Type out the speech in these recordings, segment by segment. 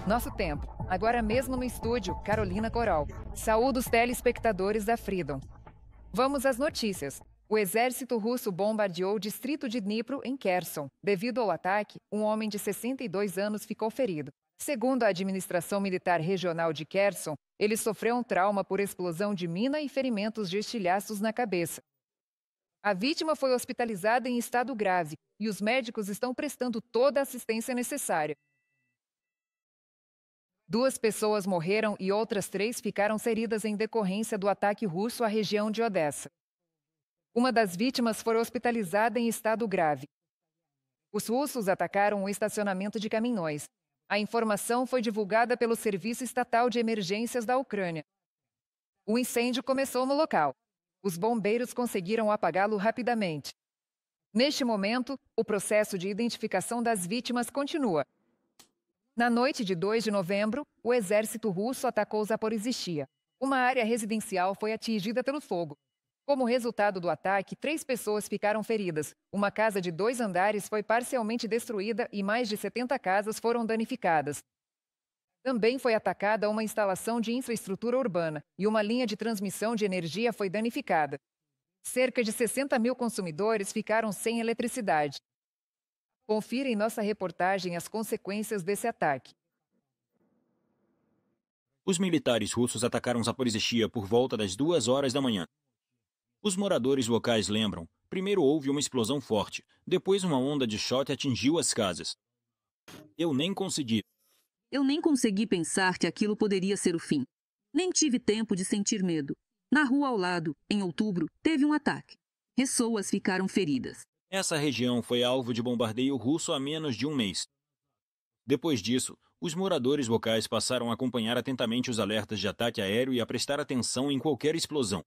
Nosso tempo. Agora mesmo no estúdio, Carolina Coral. Saúde os telespectadores da Freedom. Vamos às notícias. O exército russo bombardeou o distrito de Dnipro, em Kherson. Devido ao ataque, um homem de 62 anos ficou ferido. Segundo a administração militar regional de Kherson, ele sofreu um trauma por explosão de mina e ferimentos de estilhaços na cabeça. A vítima foi hospitalizada em estado grave e os médicos estão prestando toda a assistência necessária. 2 pessoas morreram e outras 3 ficaram feridas em decorrência do ataque russo à região de Odessa. Uma das vítimas foi hospitalizada em estado grave. Os russos atacaram um estacionamento de caminhões. A informação foi divulgada pelo Serviço Estatal de Emergências da Ucrânia. O incêndio começou no local. Os bombeiros conseguiram apagá-lo rapidamente. Neste momento, o processo de identificação das vítimas continua. Na noite de 2 de novembro, o exército russo atacou Zaporizhzhia. Uma área residencial foi atingida pelo fogo. Como resultado do ataque, 3 pessoas ficaram feridas. Uma casa de 2 andares foi parcialmente destruída e mais de 70 casas foram danificadas. Também foi atacada uma instalação de infraestrutura urbana e uma linha de transmissão de energia foi danificada. Cerca de 60 mil consumidores ficaram sem eletricidade. Confira em nossa reportagem as consequências desse ataque. Os militares russos atacaram Zaporizhzhia por volta das 2 horas da manhã. Os moradores locais lembram, primeiro houve uma explosão forte, depois uma onda de choque atingiu as casas. Eu nem consegui pensar que aquilo poderia ser o fim. Nem tive tempo de sentir medo. Na rua ao lado, em outubro, teve um ataque. Pessoas ficaram feridas. Essa região foi alvo de bombardeio russo há menos de um mês. Depois disso, os moradores locais passaram a acompanhar atentamente os alertas de ataque aéreo e a prestar atenção em qualquer explosão.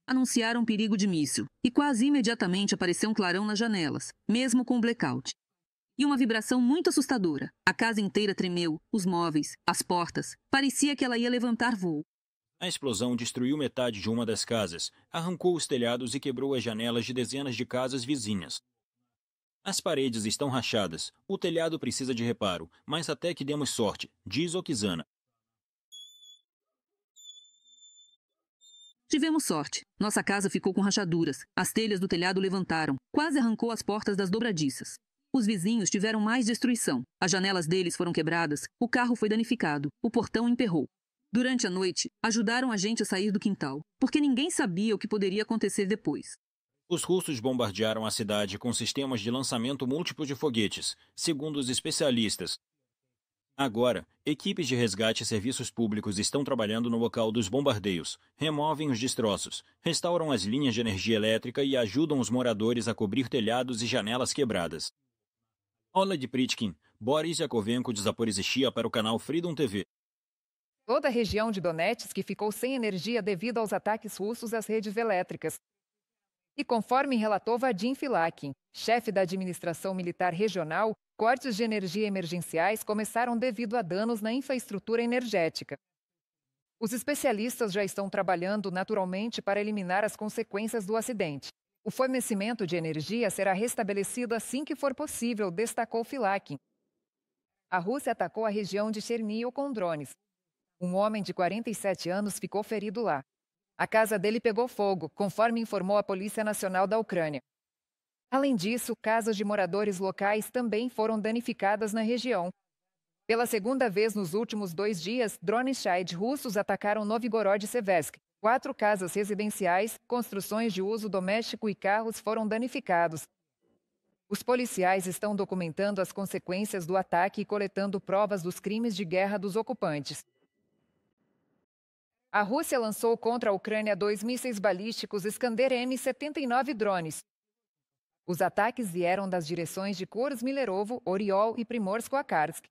Anunciaram perigo de míssil, e quase imediatamente apareceu um clarão nas janelas, mesmo com blackout. E uma vibração muito assustadora. A casa inteira tremeu, os móveis, as portas. Parecia que ela ia levantar voo. A explosão destruiu metade de uma das casas, arrancou os telhados e quebrou as janelas de dezenas de casas vizinhas. As paredes estão rachadas, o telhado precisa de reparo, mas até que demos sorte, diz Okizana. Tivemos sorte. Nossa casa ficou com rachaduras. As telhas do telhado levantaram. Quase arrancou as portas das dobradiças. Os vizinhos tiveram mais destruição. As janelas deles foram quebradas. O carro foi danificado. O portão emperrou. Durante a noite, ajudaram a gente a sair do quintal, porque ninguém sabia o que poderia acontecer depois. Os russos bombardearam a cidade com sistemas de lançamento múltiplo de foguetes, segundo os especialistas. Agora, equipes de resgate e serviços públicos estão trabalhando no local dos bombardeios, removem os destroços, restauram as linhas de energia elétrica e ajudam os moradores a cobrir telhados e janelas quebradas. Oleg Pritkin, Boris Yakovenko de Zaporizhzhia para o canal Freedom TV. Toda a região de Donetsk ficou sem energia devido aos ataques russos às redes elétricas. E conforme relatou Vadim Filakin, chefe da administração militar regional, cortes de energia emergenciais começaram devido a danos na infraestrutura energética. Os especialistas já estão trabalhando naturalmente para eliminar as consequências do acidente. O fornecimento de energia será restabelecido assim que for possível, destacou Filakin. A Rússia atacou a região de Chernihiv com drones. Um homem de 47 anos ficou ferido lá. A casa dele pegou fogo, conforme informou a Polícia Nacional da Ucrânia. Além disso, casas de moradores locais também foram danificadas na região. Pela segunda vez nos últimos 2 dias, drones Shahed russos atacaram Novgorod-Seversk. 4 casas residenciais, construções de uso doméstico e carros foram danificados. Os policiais estão documentando as consequências do ataque e coletando provas dos crimes de guerra dos ocupantes. A Rússia lançou contra a Ucrânia 2 mísseis balísticos Iskander-M79 drones. Os ataques vieram das direções de Kursk-Milerovo, Oriol e Primorsko-Akharsk.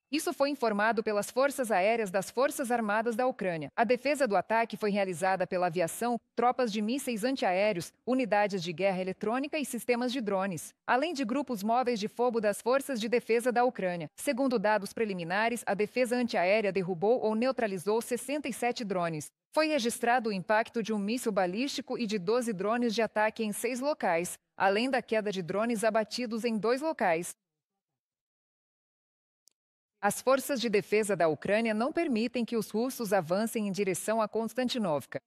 Isso foi informado pelas Forças Aéreas das Forças Armadas da Ucrânia. A defesa do ataque foi realizada pela aviação, tropas de mísseis antiaéreos, unidades de guerra eletrônica e sistemas de drones, além de grupos móveis de fogo das Forças de Defesa da Ucrânia. Segundo dados preliminares, a defesa antiaérea derrubou ou neutralizou 67 drones. Foi registrado o impacto de um míssil balístico e de 12 drones de ataque em 6 locais, além da queda de drones abatidos em 2 locais. As forças de defesa da Ucrânia não permitem que os russos avancem em direção a Konstantinovka.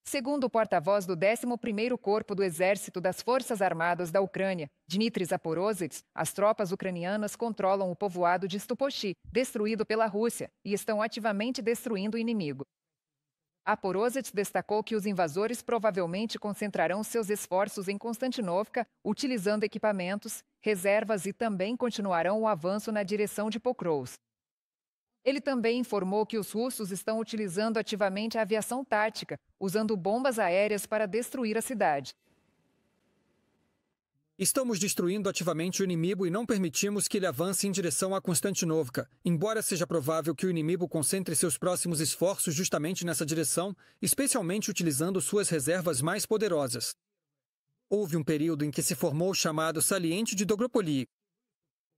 Segundo o porta-voz do 11º Corpo do Exército das Forças Armadas da Ucrânia, Dmitry Zaporozhets, as tropas ucranianas controlam o povoado de Stupochi, destruído pela Rússia, e estão ativamente destruindo o inimigo. Zaporozhets destacou que os invasores provavelmente concentrarão seus esforços em Konstantinovka, utilizando equipamentos, reservas e também continuarão o avanço na direção de Pokrovsk. Ele também informou que os russos estão utilizando ativamente a aviação tática, usando bombas aéreas para destruir a cidade. Estamos destruindo ativamente o inimigo e não permitimos que ele avance em direção a Konstantinovka, embora seja provável que o inimigo concentre seus próximos esforços justamente nessa direção, especialmente utilizando suas reservas mais poderosas. Houve um período em que se formou o chamado saliente de Dobropoli.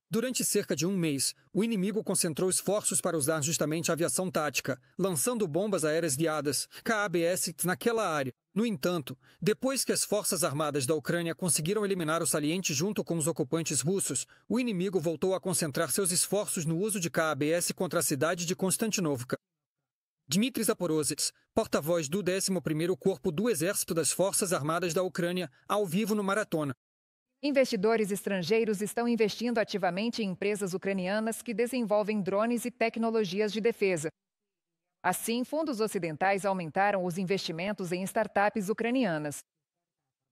Durante cerca de um mês, o inimigo concentrou esforços para usar justamente a aviação tática, lançando bombas aéreas guiadas, KABS, naquela área. No entanto, depois que as forças armadas da Ucrânia conseguiram eliminar o saliente junto com os ocupantes russos, o inimigo voltou a concentrar seus esforços no uso de KABS contra a cidade de Konstantinovka. Dmitry Zaporozhets, porta-voz do 11º Corpo do Exército das Forças Armadas da Ucrânia, ao vivo no Maratona. Investidores estrangeiros estão investindo ativamente em empresas ucranianas que desenvolvem drones e tecnologias de defesa. Assim, fundos ocidentais aumentaram os investimentos em startups ucranianas.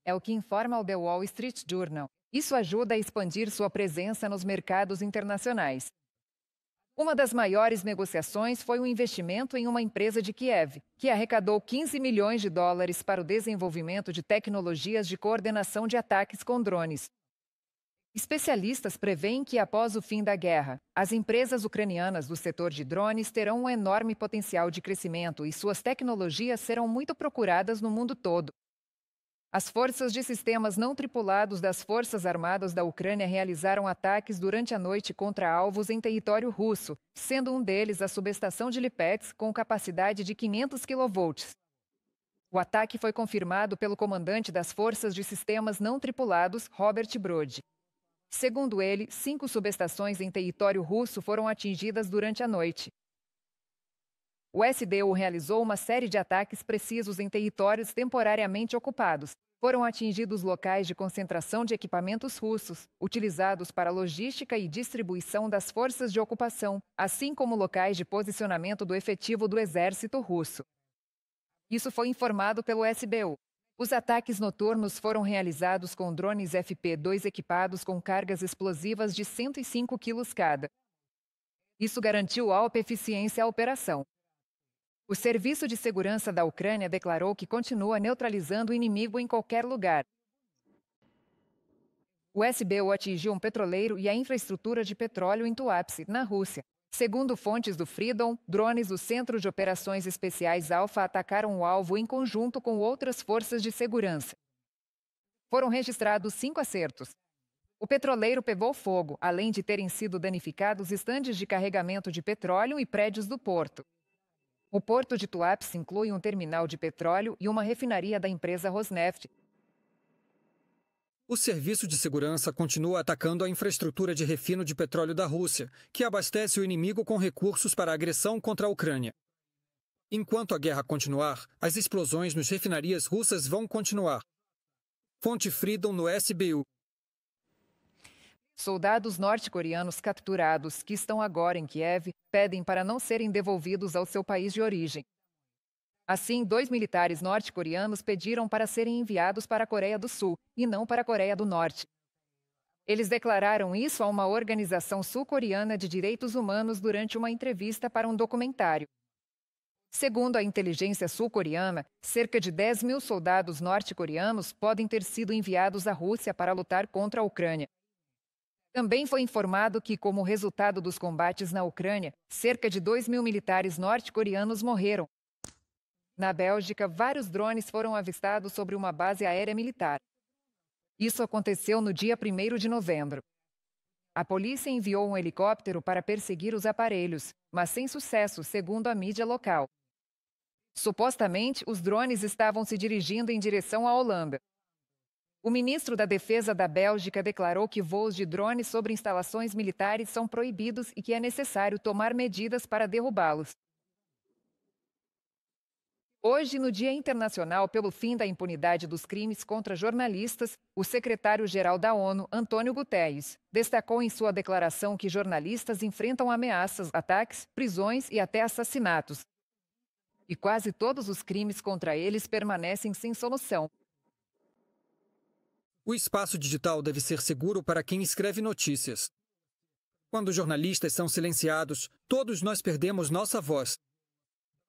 É o que informa o The Wall Street Journal. Isso ajuda a expandir sua presença nos mercados internacionais. Uma das maiores negociações foi o investimento em uma empresa de Kiev, que arrecadou $15 milhões para o desenvolvimento de tecnologias de coordenação de ataques com drones. Especialistas preveem que, após o fim da guerra, as empresas ucranianas do setor de drones terão um enorme potencial de crescimento e suas tecnologias serão muito procuradas no mundo todo. As forças de sistemas não tripulados das Forças Armadas da Ucrânia realizaram ataques durante a noite contra alvos em território russo, sendo um deles a subestação de Lipetsk com capacidade de 500 kV. O ataque foi confirmado pelo comandante das Forças de Sistemas Não Tripulados, Robert Brody. Segundo ele, 5 subestações em território russo foram atingidas durante a noite. O SBU realizou uma série de ataques precisos em territórios temporariamente ocupados. Foram atingidos locais de concentração de equipamentos russos, utilizados para logística e distribuição das forças de ocupação, assim como locais de posicionamento do efetivo do exército russo. Isso foi informado pelo SBU. Os ataques noturnos foram realizados com drones FP-2 equipados com cargas explosivas de 105 kg cada. Isso garantiu alta eficiência à operação. O Serviço de Segurança da Ucrânia declarou que continua neutralizando o inimigo em qualquer lugar. O SBU atingiu um petroleiro e a infraestrutura de petróleo em Tuapse, na Rússia. Segundo fontes do Freedom, drones do Centro de Operações Especiais Alfa atacaram o alvo em conjunto com outras forças de segurança. Foram registrados 5 acertos. O petroleiro pegou fogo, além de terem sido danificados estandes de carregamento de petróleo e prédios do porto. O porto de Tuapse inclui um terminal de petróleo e uma refinaria da empresa Rosneft. O Serviço de Segurança continua atacando a infraestrutura de refino de petróleo da Rússia, que abastece o inimigo com recursos para a agressão contra a Ucrânia. Enquanto a guerra continuar, as explosões nas refinarias russas vão continuar. Fonte Freedom no SBU. Soldados norte-coreanos capturados, que estão agora em Kiev, pedem para não serem devolvidos ao seu país de origem. Assim, 2 militares norte-coreanos pediram para serem enviados para a Coreia do Sul, e não para a Coreia do Norte. Eles declararam isso a uma organização sul-coreana de direitos humanos durante uma entrevista para um documentário. Segundo a inteligência sul-coreana, cerca de 10 mil soldados norte-coreanos podem ter sido enviados à Rússia para lutar contra a Ucrânia. Também foi informado que, como resultado dos combates na Ucrânia, cerca de 2 mil militares norte-coreanos morreram. Na Bélgica, vários drones foram avistados sobre uma base aérea militar. Isso aconteceu no dia 1º de novembro. A polícia enviou um helicóptero para perseguir os aparelhos, mas sem sucesso, segundo a mídia local. Supostamente, os drones estavam se dirigindo em direção à Holanda. O ministro da Defesa da Bélgica declarou que voos de drones sobre instalações militares são proibidos e que é necessário tomar medidas para derrubá-los. Hoje, no Dia Internacional pelo Fim da Impunidade dos Crimes contra Jornalistas, o secretário-geral da ONU, Antônio Guterres, destacou em sua declaração que jornalistas enfrentam ameaças, ataques, prisões e até assassinatos. E quase todos os crimes contra eles permanecem sem solução. O espaço digital deve ser seguro para quem escreve notícias. Quando jornalistas são silenciados, todos nós perdemos nossa voz.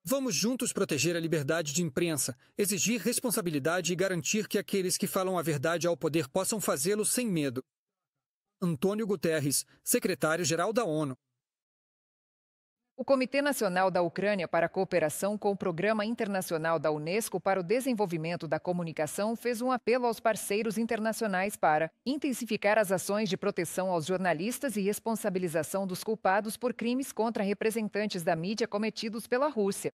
Vamos juntos proteger a liberdade de imprensa, exigir responsabilidade e garantir que aqueles que falam a verdade ao poder possam fazê-lo sem medo. Antônio Guterres, secretário-geral da ONU. O Comitê Nacional da Ucrânia para a Cooperação com o Programa Internacional da Unesco para o Desenvolvimento da Comunicação fez um apelo aos parceiros internacionais para intensificar as ações de proteção aos jornalistas e responsabilização dos culpados por crimes contra representantes da mídia cometidos pela Rússia.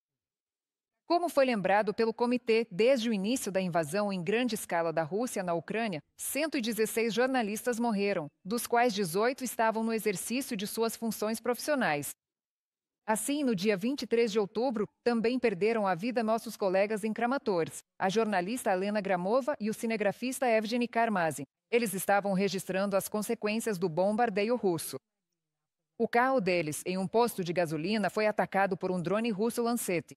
Como foi lembrado pelo comitê, desde o início da invasão em grande escala da Rússia na Ucrânia, 116 jornalistas morreram, dos quais 18 estavam no exercício de suas funções profissionais. Assim, no dia 23 de outubro, também perderam a vida nossos colegas em Kramatorsk, a jornalista Alena Gramova e o cinegrafista Evgeny Karmazin. Eles estavam registrando as consequências do bombardeio russo. O carro deles, em um posto de gasolina, foi atacado por um drone russo Lancet.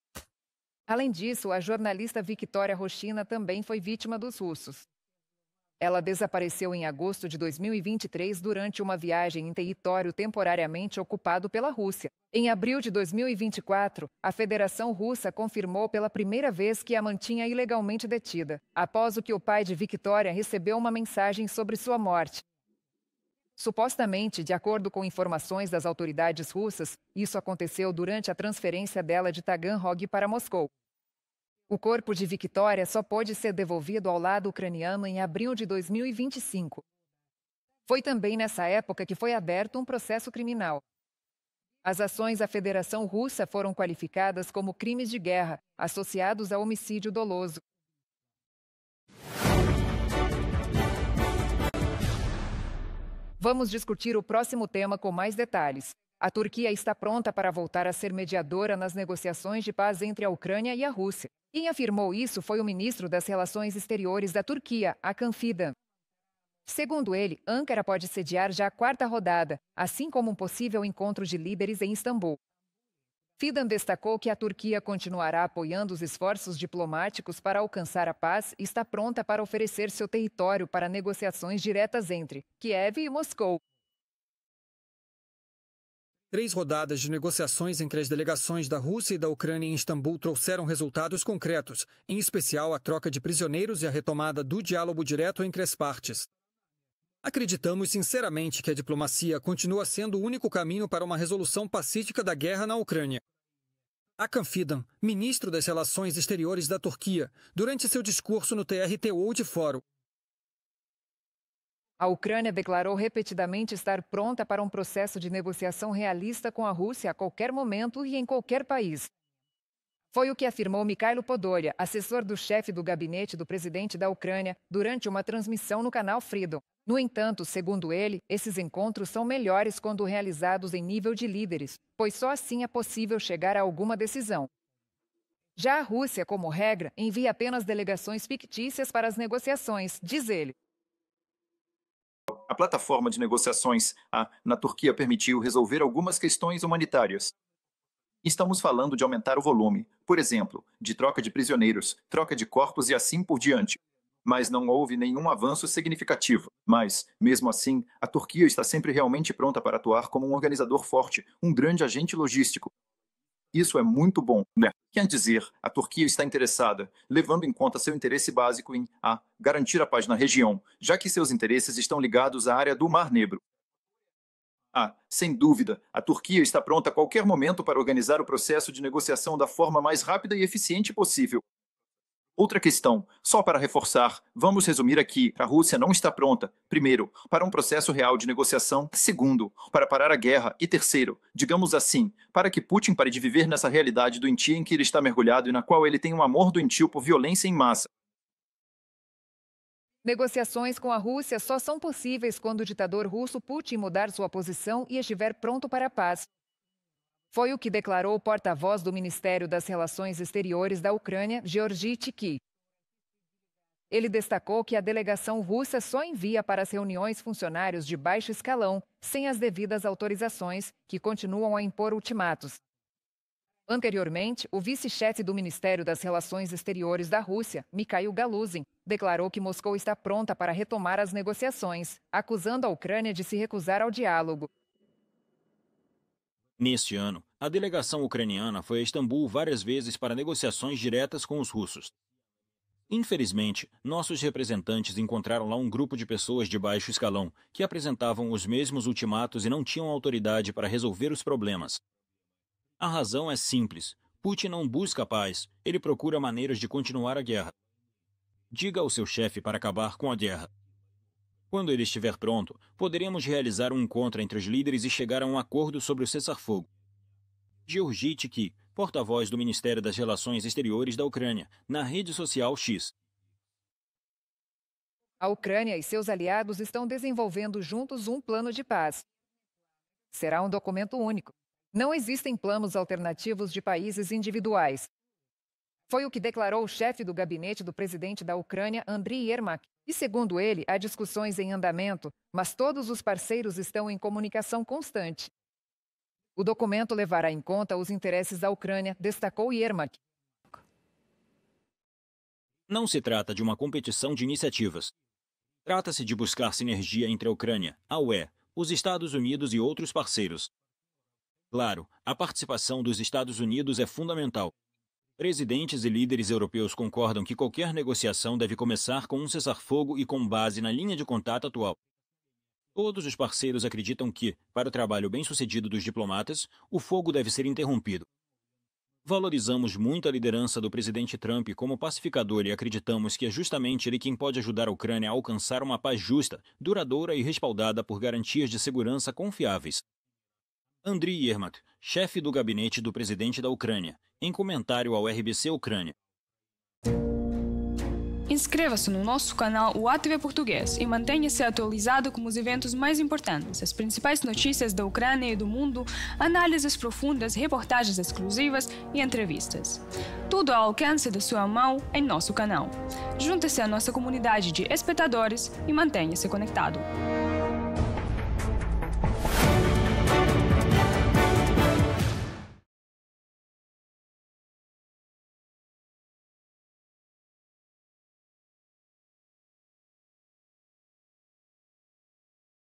Além disso, a jornalista Victoria Roshina também foi vítima dos russos. Ela desapareceu em agosto de 2023 durante uma viagem em território temporariamente ocupado pela Rússia. Em abril de 2024, a Federação Russa confirmou pela primeira vez que a mantinha ilegalmente detida, após o que o pai de Victoria recebeu uma mensagem sobre sua morte. Supostamente, de acordo com informações das autoridades russas, isso aconteceu durante a transferência dela de Taganrog para Moscou. O corpo de Victoria só pôde ser devolvido ao lado ucraniano em abril de 2025. Foi também nessa época que foi aberto um processo criminal. As ações da Federação Russa foram qualificadas como crimes de guerra, associados a homicídio doloso. Vamos discutir o próximo tema com mais detalhes. A Turquia está pronta para voltar a ser mediadora nas negociações de paz entre a Ucrânia e a Rússia. Quem afirmou isso foi o ministro das Relações Exteriores da Turquia, Hakan Fidan. Segundo ele, Ankara pode sediar já a quarta rodada, assim como um possível encontro de líderes em Istambul. Fidan destacou que a Turquia continuará apoiando os esforços diplomáticos para alcançar a paz e está pronta para oferecer seu território para negociações diretas entre Kiev e Moscou. 3 rodadas de negociações entre as delegações da Rússia e da Ucrânia em Istambul trouxeram resultados concretos, em especial a troca de prisioneiros e a retomada do diálogo direto entre as partes. Acreditamos sinceramente que a diplomacia continua sendo o único caminho para uma resolução pacífica da guerra na Ucrânia. Hakan Fidan, ministro das Relações Exteriores da Turquia, durante seu discurso no TRT World Forum. A Ucrânia declarou repetidamente estar pronta para um processo de negociação realista com a Rússia a qualquer momento e em qualquer país. Foi o que afirmou Mikhailo Podolyak, assessor do chefe do gabinete do presidente da Ucrânia, durante uma transmissão no canal Freedom. No entanto, segundo ele, esses encontros são melhores quando realizados em nível de líderes, pois só assim é possível chegar a alguma decisão. Já a Rússia, como regra, envia apenas delegações fictícias para as negociações, diz ele. A plataforma de negociações na Turquia permitiu resolver algumas questões humanitárias. Estamos falando de aumentar o volume, por exemplo, de troca de prisioneiros, troca de corpos e assim por diante. Mas não houve nenhum avanço significativo. Mas, mesmo assim, a Turquia está sempre realmente pronta para atuar como um organizador forte, um grande agente logístico. Isso é muito bom, né? Quer dizer, a Turquia está interessada, levando em conta seu interesse básico em garantir a paz na região, já que seus interesses estão ligados à área do Mar Negro. Sem dúvida, a Turquia está pronta a qualquer momento para organizar o processo de negociação da forma mais rápida e eficiente possível. Outra questão, só para reforçar, vamos resumir aqui, a Rússia não está pronta, primeiro, para um processo real de negociação, segundo, para parar a guerra e terceiro, digamos assim, para que Putin pare de viver nessa realidade doentia em que ele está mergulhado e na qual ele tem um amor doentio por violência em massa. Negociações com a Rússia só são possíveis quando o ditador russo Putin mudar sua posição e estiver pronto para a paz. Foi o que declarou o porta-voz do Ministério das Relações Exteriores da Ucrânia, Georgy Tykhy. Ele destacou que a delegação russa só envia para as reuniões funcionários de baixo escalão, sem as devidas autorizações, que continuam a impor ultimatos. Anteriormente, o vice-chefe do Ministério das Relações Exteriores da Rússia, Mikhail Galuzin, declarou que Moscou está pronta para retomar as negociações, acusando a Ucrânia de se recusar ao diálogo. Neste ano, a delegação ucraniana foi a Istambul várias vezes para negociações diretas com os russos. Infelizmente, nossos representantes encontraram lá um grupo de pessoas de baixo escalão que apresentavam os mesmos ultimatos e não tinham autoridade para resolver os problemas. A razão é simples. Putin não busca a paz, ele procura maneiras de continuar a guerra. Diga ao seu chefe para acabar com a guerra. Quando ele estiver pronto, poderemos realizar um encontro entre os líderes e chegar a um acordo sobre o cessar-fogo. Georgy Tykhy, porta-voz do Ministério das Relações Exteriores da Ucrânia, na rede social X. A Ucrânia e seus aliados estão desenvolvendo juntos um plano de paz. Será um documento único. Não existem planos alternativos de países individuais. Foi o que declarou o chefe do gabinete do presidente da Ucrânia, Andriy Yermak. E, segundo ele, há discussões em andamento, mas todos os parceiros estão em comunicação constante. O documento levará em conta os interesses da Ucrânia, destacou Yermak. Não se trata de uma competição de iniciativas. Trata-se de buscar sinergia entre a Ucrânia, a UE, os Estados Unidos e outros parceiros. Claro, a participação dos Estados Unidos é fundamental. Presidentes e líderes europeus concordam que qualquer negociação deve começar com um cessar-fogo e com base na linha de contato atual. Todos os parceiros acreditam que, para o trabalho bem-sucedido dos diplomatas, o fogo deve ser interrompido. Valorizamos muito a liderança do presidente Trump como pacificador e acreditamos que é justamente ele quem pode ajudar a Ucrânia a alcançar uma paz justa, duradoura e respaldada por garantias de segurança confiáveis. Andriy Yermak, chefe do gabinete do presidente da Ucrânia, em comentário ao RBC Ucrânia. Inscreva-se no nosso canal UATV Português e mantenha-se atualizado com os eventos mais importantes, as principais notícias da Ucrânia e do mundo, análises profundas, reportagens exclusivas e entrevistas. Tudo ao alcance da sua mão em nosso canal. Junte-se à nossa comunidade de espectadores e mantenha-se conectado.